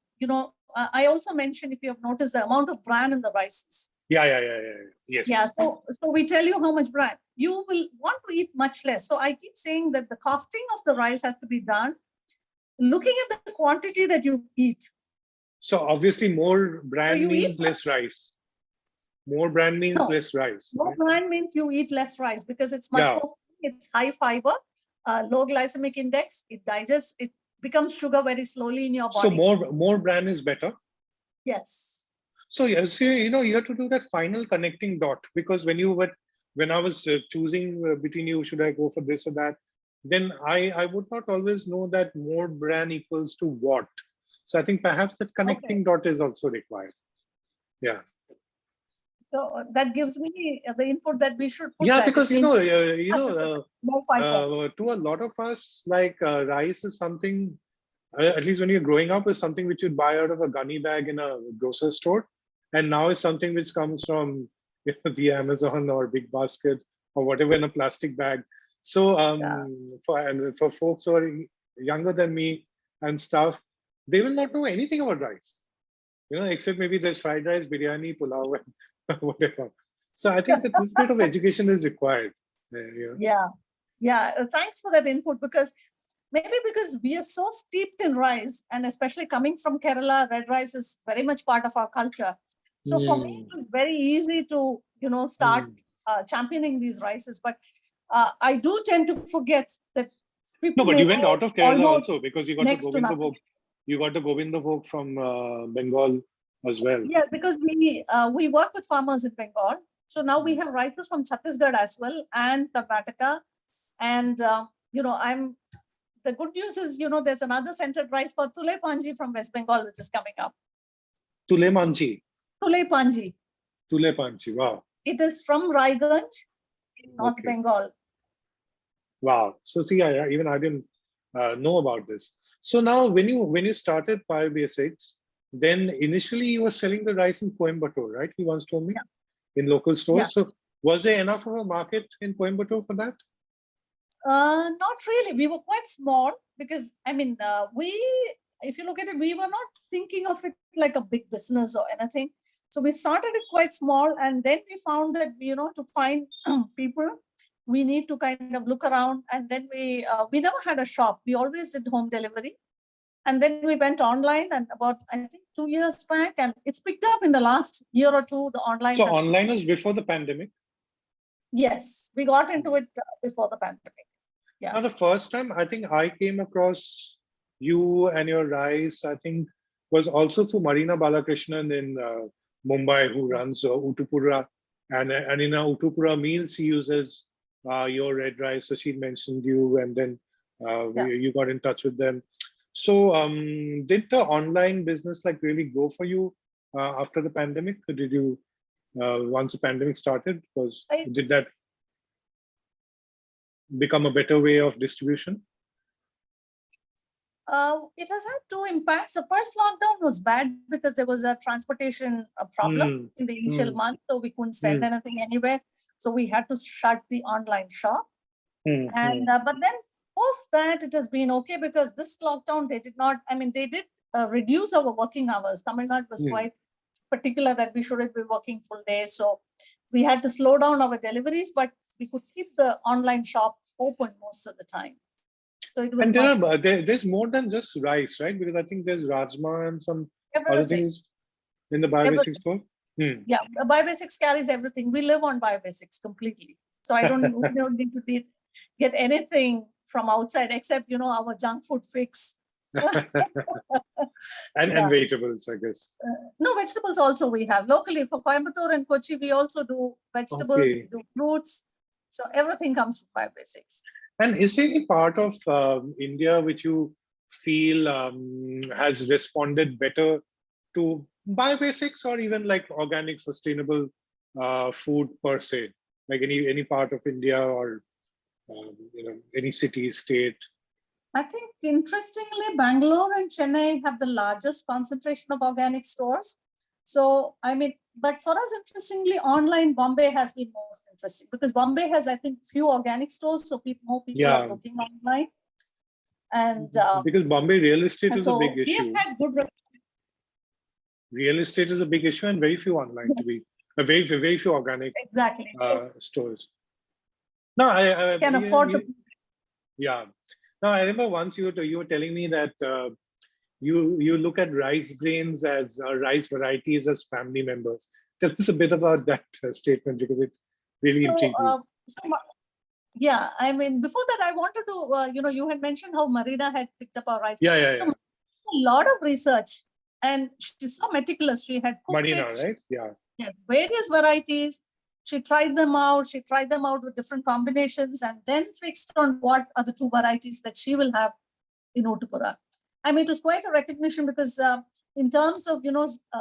I also mentioned, if you have noticed, the amount of bran in the rices. Yes. Yeah, so we tell you how much bran. You will want to eat much less. So I keep saying that the costing of the rice has to be done looking at the quantity that you eat. So obviously more bran means less rice. More bran means less rice. More bran means you eat less rice, because it's much more, it's high fiber, low glycemic index, it digests, it becomes sugar very slowly in your body. So more bran is better? Yes. So yes, you have to do that final connecting dot, because when I was choosing between you, should I go for this or that, then I would not always know that more bran equals to what. So I think perhaps that connecting dot is also required. Yeah. So that gives me the input that we should put. Yeah, because to a lot of us, like rice is something, at least when you're growing up, is something which you'd buy out of a gunny bag in a grocery store, and now it's something which comes from the Amazon or Big Basket or whatever in a plastic bag. So for folks who are younger than me and stuff, they will not know anything about rice, except maybe there's fried rice, biryani, pulao, and whatever. So I think that this bit of education is required. Yeah. Thanks for that input, because we are so steeped in rice, and especially coming from Kerala, red rice is very much part of our culture. So for me, it's very easy to, start championing these rices. But I do tend to forget that people. No, but you went out of Kerala also, because you got the Govinda Bhog. You got the Govinda Bhog from Bengal as well. Yeah, because we work with farmers in Bengal. So now we have rices from Chhattisgarh as well, and Karnataka. And, the good news is, there's another centered rice called Tule Panji from West Bengal, which is coming up. Tule Panji. Tule Panji. Tule Panji. Wow. It is from Raiganj in North Bengal. Wow. So see, even I didn't know about this. So now when you started BioBasics, then initially you were selling the rice in Coimbatore, right? You once told me, in local stores. Yeah. So was there enough of a market in Coimbatore for that? Not really. We were quite small, because if you look at it, we were not thinking of it like a big business or anything. So we started it quite small, and then we found that, to find people, we need to kind of look around. And then we never had a shop. We always did home delivery. And then we went online, and about, I think, 2 years back, and it's picked up in the last year or two, the online. So online was before the pandemic? Yes, we got into it before the pandemic. Yeah. Now, the first time I think I came across you and your rice, I think, was also through Marina Balakrishnan in Mumbai, who runs Utupura. And in our Utupura meals, she uses your red rice. So she mentioned you, and then you got in touch with them. So did the online business really go for you after the pandemic? Or did you once the pandemic started? I- Did that become a better way of distribution? It has had two impacts. The first lockdown was bad because there was a transportation problem in the initial month, so we couldn't send anything anywhere. So we had to shut the online shop. And but then post that, it has been okay because this lockdown they did not. I mean, they did reduce our working hours. Tamil Nadu was quite particular that we shouldn't be working full day, so we had to slow down our deliveries, but we could keep the online shop open most of the time. So it was And much there's more than just rice, right? Because I think there's rajma and some other everything. things in the Biobasics store. Yeah, Biobasics carries everything. We live on Biobasics completely. So I we don't need to get anything from outside except, our junk food fix. And vegetables, I guess. No, vegetables also we have. Locally for Coimbatore and Kochi, we also do vegetables, we do fruits. So everything comes from Biobasics. And is there any part of India which you feel has responded better to Biobasics or even like organic, sustainable food per se? Like any part of India or any city, state? I think interestingly, Bangalore and Chennai have the largest concentration of organic stores. So, I mean, but for us, interestingly, online Bombay has been most interesting because Bombay has, I think, few organic stores. So more people are looking online. And because Bombay real estate is a big we issue. have had good. Real estate is a big issue and very few online to be, very few organic stores. No, I can afford to. Yeah. Now, I remember once you were telling me that you look at rice grains as rice varieties as family members. Tell us a bit about that statement because it really intrigued me. Yeah, I mean, before that, I wanted to, you had mentioned how Marina had picked up our rice. So a lot of research and she's so meticulous. She had cooked Marina, right? Yeah. Various varieties. She tried them out. She tried them out with different combinations and then fixed on what are the two varieties that she will have in Ottupara. I mean, it was quite a recognition because in terms of,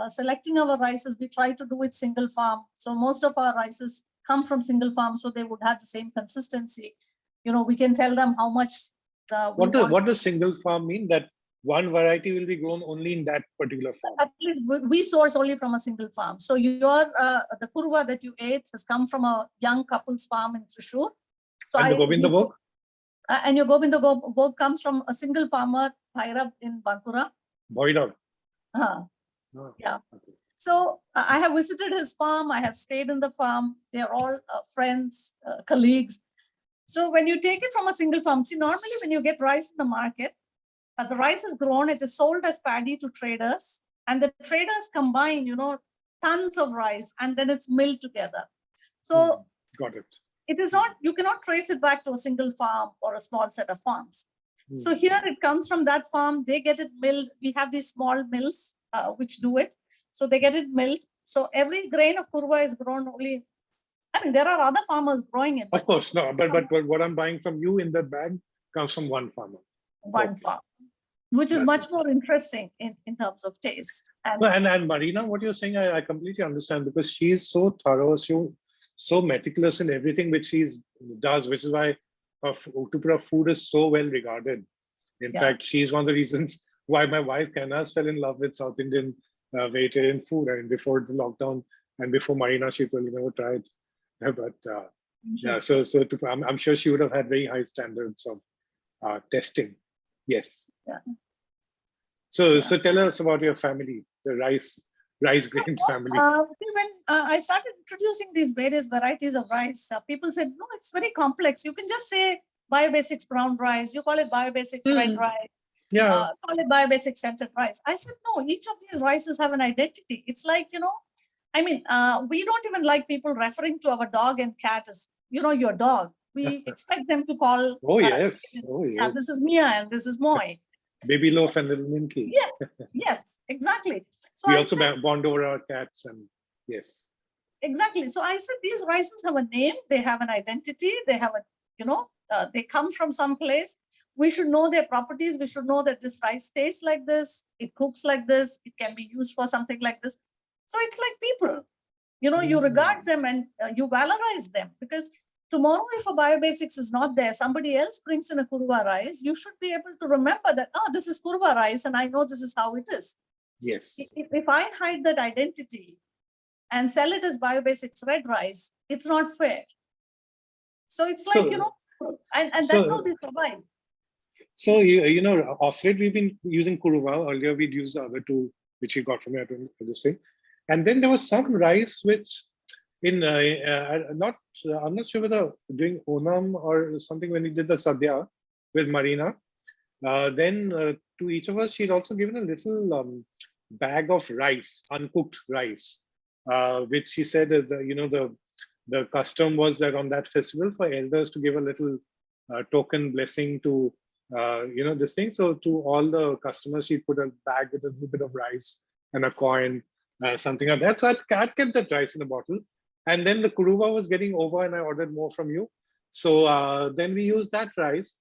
selecting our rices, we try to do it single farm. So most of our rices come from single farm, so they would have the same consistency. We can tell them how much. What does single farm mean? That one variety will be grown only in that particular farm. Actually, we source only from a single farm. So the kurwa that you ate has come from a young couple's farm in Thrissur. So and the Govindabhog? And your Govindabhog comes from a single farmer, Bhairab in Bankura. Bhairab? Yeah. Okay. So I have visited his farm. I have stayed in the farm. They're all friends, colleagues. So when you take it from a single farm, see, normally when you get rice in the market, the rice is grown, it is sold as paddy to traders, and the traders combine, tons of rice, and then it's milled together. So got it. It is not, you cannot trace it back to a single farm or a small set of farms. So here it comes from that farm, they get it milled. We have these small mills which do it. So they get it milled. So every grain of kurwa is grown only. I mean, there are other farmers growing it. Of course, no, but what I'm buying from you in that bag comes from one farmer. One farm, which is much more interesting in terms of taste. And Marina, what you're saying, I completely understand because she's so thorough, so meticulous in everything which she does, which is why Ottupara food is so well regarded. In fact, she's one of the reasons why my wife Kanas fell in love with South Indian vegetarian food. I mean, before the lockdown and before Marina, she probably never tried. But so I'm sure she would have had very high standards of testing. Yes. Yeah. So tell us about your family, the rice grains family. When I started introducing these various varieties of rice, people said, no, it's very complex. You can just say Biobasics brown rice. You call it Biobasics red rice. Yeah. Call it Biobasics scented rice. I said, no, each of these rices have an identity. It's like, I mean, we don't even like people referring to our dog and cat as, your dog. We expect them to call. Oh, yes. Yeah, this is Mia and this is Moy. Baby Loaf and Little Minky. Yes, exactly. So we also bond over our cats and yes. Exactly. So I said these rices have a name, they have an identity, they have they come from some place. We should know their properties. We should know that this rice tastes like this, it cooks like this, it can be used for something like this. So it's like people, You know, you regard them and you valorize them, because tomorrow, if a biobasics is not there, somebody else brings in a Kuruva rice, you should be able to remember that, oh, this is Kuruva rice and I know this is how it is. Yes. If I hide that identity and sell it as biobasics red rice, it's not fair. So it's like, you know, and that's how they survive. So, you know, of late we've been using Kuruva. Earlier we'd used the other two, which we got from here to this thing. And then there was some rice which I'm not sure whether during Onam or something when we did the Sadhya with Marina, then to each of us, she'd also given a little bag of rice, uncooked rice, which she said, the custom was that on that festival for elders to give a little token blessing to, this thing. So to all the customers, she put a bag with a little bit of rice and a coin, something like that. So I kept that rice in a bottle. And then the Kuruva was getting over and I ordered more from you. So then we used that rice.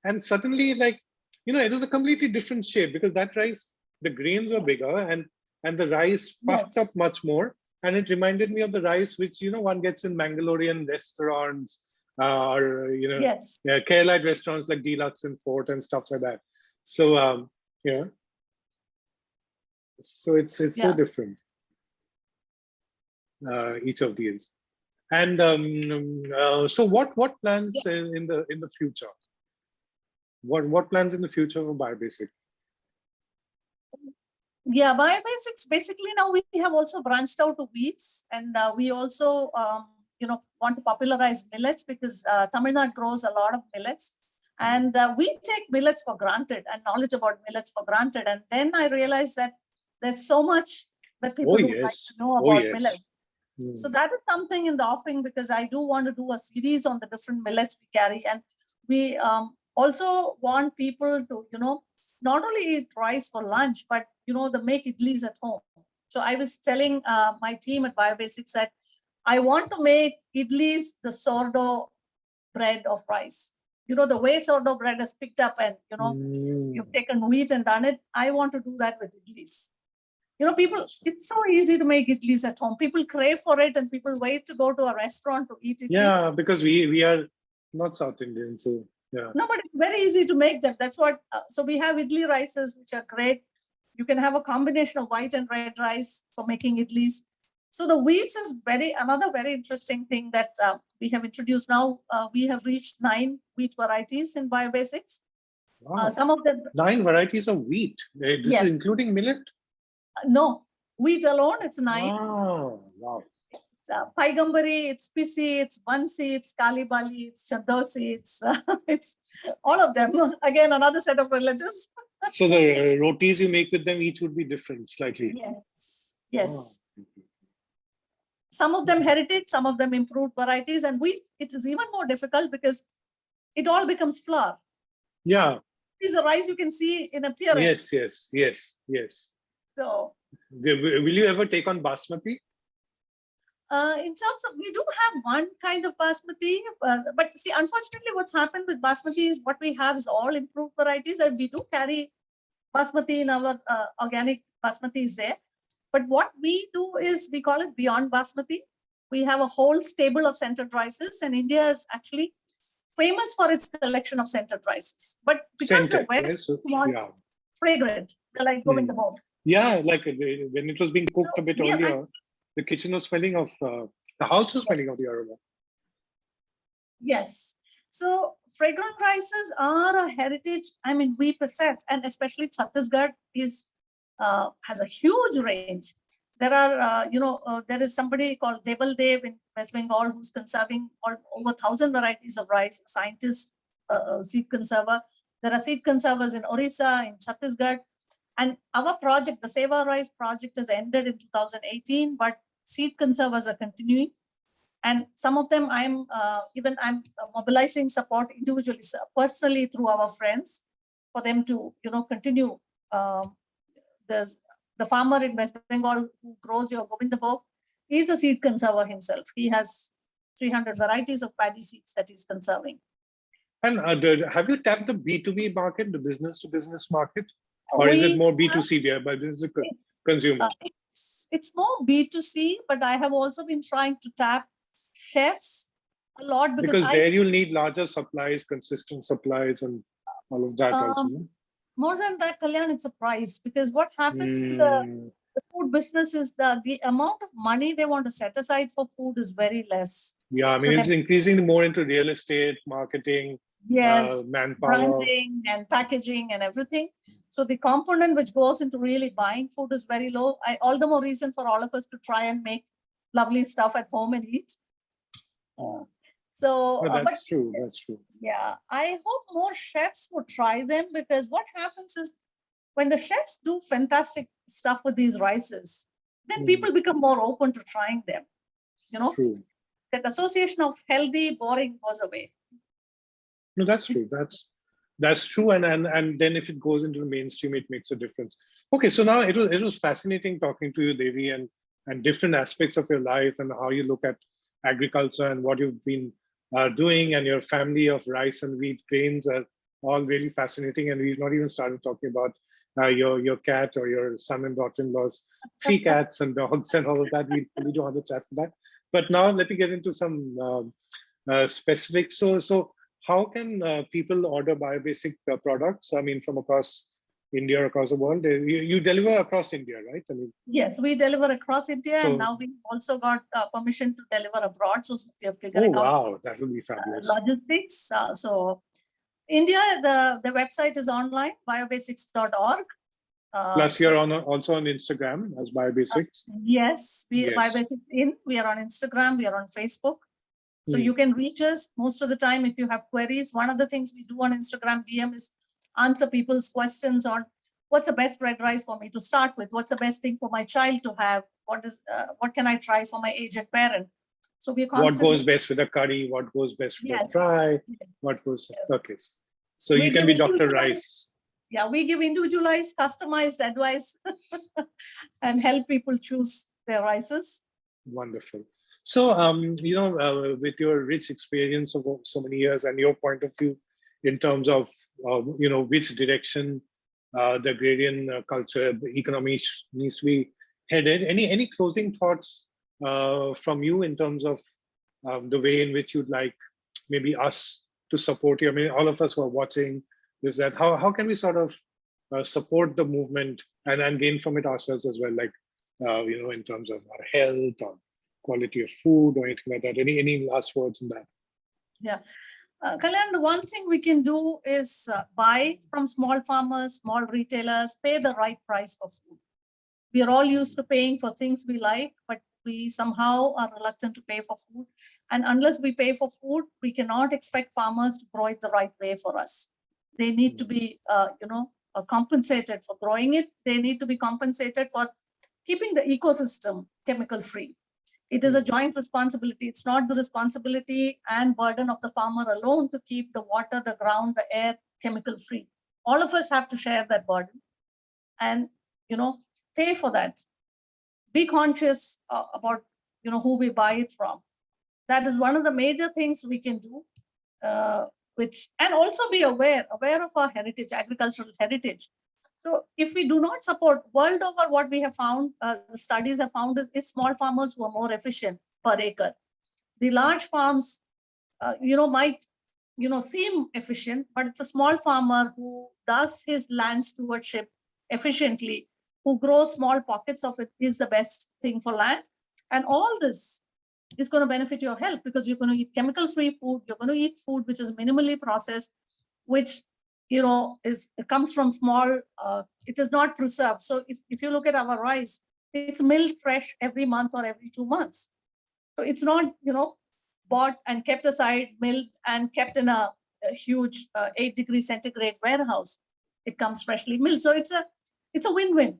And suddenly, like, you know, it was a completely different shape because that rice, the grains were bigger and the rice puffed up much more. And it reminded me of the rice which, you know, one gets in Mangalorean restaurants or, you know, Kerala restaurants like Deluxe and Fort and stuff like that. So, yeah. So it's so different. Each of these, and so what plans in the future? What plans in the future for biobasic? Yeah, biobasics basically now we have also branched out to wheats, and we also want to popularize millets because Tamil Nadu grows a lot of millets, and we take millets for granted and knowledge about millets for granted, and then I realized that there's so much that people would like to know about millets. So that is something in the offering because I do want to do a series on the different millets we carry. And we also want people to, not only eat rice for lunch, but, they make idlis at home. So I was telling my team at Biobasics that I want to make idlis the sourdough bread of rice. The way sourdough bread is picked up and, you've taken wheat and done it. I want to do that with idlis. People, it's so easy to make idlis at home. People crave for it and people wait to go to a restaurant to eat it. Yeah, because we are not South Indian, so yeah. No, but it's very easy to make them. That's what, so we have idli rices, which are great. You can have a combination of white and red rice for making idlis. So the wheats is another very interesting thing that we have introduced now. We have reached 9 wheat varieties in Biobasics. Wow. Some of them. 9 varieties of wheat. This is including millet? No, wheat alone, it's 9. Wow. It's Paigambari, it's Pisi, it's Bansi, it's Kalibali, it's Chadosi, it's all of them. Again, another set of relatives. So the rotis you make with them, each would be different slightly. Yes. Wow. Some of them heritage, some of them improved varieties, and it is even more difficult because it all becomes flour. Yeah. It's a rice you can see in appearance. Yes. So, will you ever take on basmati? In terms of, we do have one kind of basmati, but see, unfortunately, what's happened with basmati is what we have is all improved varieties, and we do carry basmati in our organic basmati is there. But what we do is we call it beyond basmati. We have a whole stable of centered rices, and India is actually famous for its collection of centered rices. But because the West fragrant, like Govindabhog. Yeah, like when it was being cooked a bit earlier, the kitchen was smelling of, the house was smelling of the aroma. Yes. So fragrant rices are a heritage, we possess, and especially Chhattisgarh has a huge range. There are, there is somebody called Deval Dev in West Bengal who's conserving over 1,000 varieties of rice, scientist, seed conserver. There are seed conservers in Orissa, in Chhattisgarh. And our project, the Seva Rice project, has ended in 2018, but seed conservers are continuing. And some of them I'm mobilizing support individually, personally through our friends for them to, continue. The farmer in West Bengal who grows your Govindabhog, he's a seed conserver himself. He has 300 varieties of paddy seeds that he's conserving. And have you tapped the B2B market, the business to business market? Or is it more B2C there by business to consumer? it's more B2C, but I have also been trying to tap chefs a lot Because there you'll need larger supplies, consistent supplies, and all of that also. No? More than that, Kalyan, it's a price, because what happens in the food business is the amount of money they want to set aside for food is very less. Yeah, I So mean, it's increasing more into real estate, marketing, yes, manpower. branding and packaging and everything. So the component which goes into really buying food is very low. All the more reason for all of us to try and make lovely stuff at home and eat. So No, that's true. That's true. Yeah, I hope more chefs would try them, because what happens is when the chefs do fantastic stuff with these rices, then people become more open to trying them. You know, true. that association of healthy, boring goes away. No, that's true. That's true. And then if it goes into the mainstream, it makes a difference. Okay, so now it was fascinating talking to you, Devi, and different aspects of your life and how you look at agriculture and what you've been doing, and your family of rice and wheat grains are all really fascinating. And we've not even started talking about your cat or your son and daughter-in-law's 3 cats and dogs and all of that. We do have the chat for that. But now let me get into some specifics. So how can people order BioBasic products? I mean, from across India, across the world? You deliver across India, right? I mean, yes, we deliver across India, and now we also got permission to deliver abroad. So we are figuring out. Wow, that will be fabulous. Logistics. So India, the website is online, biobasics.org. Plus, you're also on Instagram as BioBasics. Yes, BioBasics in. We are on Instagram. We are on Facebook. So you can reach us most of the time if you have queries. One of the things we do on Instagram DM is answer people's questions on what's the best red rice for me to start with, what's the best thing for my child to have, what can I try for my aged parent. So we what goes best with a curry, what goes best with a fry, what goes okay. So you can be Dr. Rice. Yeah, we give individualized, customized advice and help people choose their rices. Wonderful. So, with your rich experience of so many years and your point of view in terms of, which direction the agrarian culture, the economy needs to be headed, any closing thoughts from you in terms of the way in which you'd like maybe us to support you? I mean, all of us who are watching this, that how can we sort of support the movement and gain from it ourselves as well, like, in terms of our health or quality of food or anything like that? Any last words on that? Yeah. Kalyan, the one thing we can do is buy from small farmers, small retailers, pay the right price for food. We are all used to paying for things we like, but we somehow are reluctant to pay for food. And unless we pay for food, we cannot expect farmers to grow it the right way for us. They need to be, compensated for growing it. They need to be compensated for keeping the ecosystem chemical free. It is a joint responsibility. It's not the responsibility and burden of the farmer alone to keep the water, the ground, the air chemical free. All of us have to share that burden and, pay for that. Be conscious about, who we buy it from. That is one of the major things we can do, and also be aware of our heritage, agricultural heritage. So if we do not support, world over, what we have found, the studies have found it's small farmers who are more efficient per acre. The large farms, might, seem efficient, but it's a small farmer who does his land stewardship efficiently, who grows small pockets of it, is the best thing for land. And all this is going to benefit your health, because you're going to eat chemical-free food. You're going to eat food which is minimally processed, which it comes from small, it is not preserved. So if you look at our rice, it's milled fresh every month or every 2 months. So it's not, bought and kept aside, milled and kept in a huge 8 degrees centigrade warehouse. It comes freshly milled. So it's a win-win.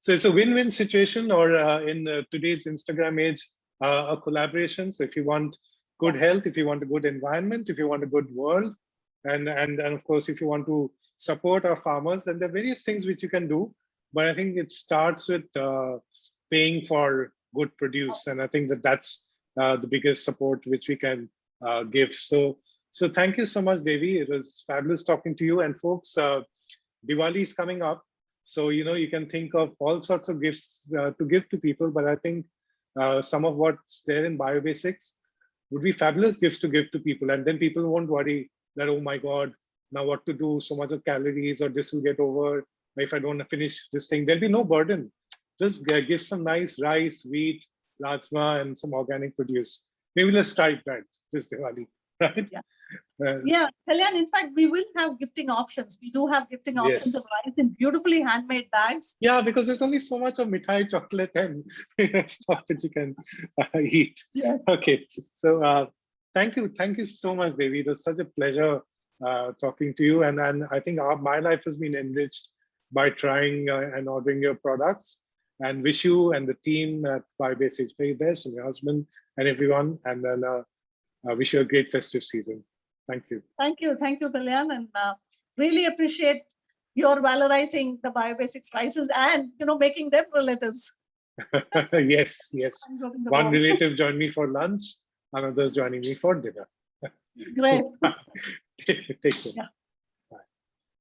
So it's a win-win situation, or in today's Instagram age, a collaboration. So if you want good health, if you want a good environment, if you want a good world, and of course, if you want to support our farmers, then there are various things which you can do. But I think it starts with paying for good produce, and I think that's the biggest support which we can give. So thank you so much, Devi. It was fabulous talking to you. And folks, Diwali is coming up, So, you can think of all sorts of gifts to give to people, but I think some of what's there in BioBasics would be fabulous gifts to give to people. And then people won't worry that, oh my God, now what to do, so much of calories, or this will get over if I don't finish this thing. There'll be no burden. Just give some nice rice, wheat, rajma, and some organic produce. Maybe let's try that this Diwali, right? Yeah. Uh, Yeah, Kalyan, in fact, we will have gifting options. We do have gifting options of yes. rice in beautifully handmade bags. Yeah, because there's only so much of mithai, chocolate, and stuff that you can eat. Yes. Okay, so thank you so much, Devi. It was such a pleasure talking to you, and I think my life has been enriched by trying and ordering your products. And wish you and the team at BioBasics very best, and your husband and everyone. And then wish you a great festive season. Thank you. Thank you, Kalyan, and really appreciate your valorizing the BioBasics spices and making them relatives. Yes, yes. I'm dropping the One ball. relative joined me for lunch, another's joining me for dinner. Great. Take care. Yeah.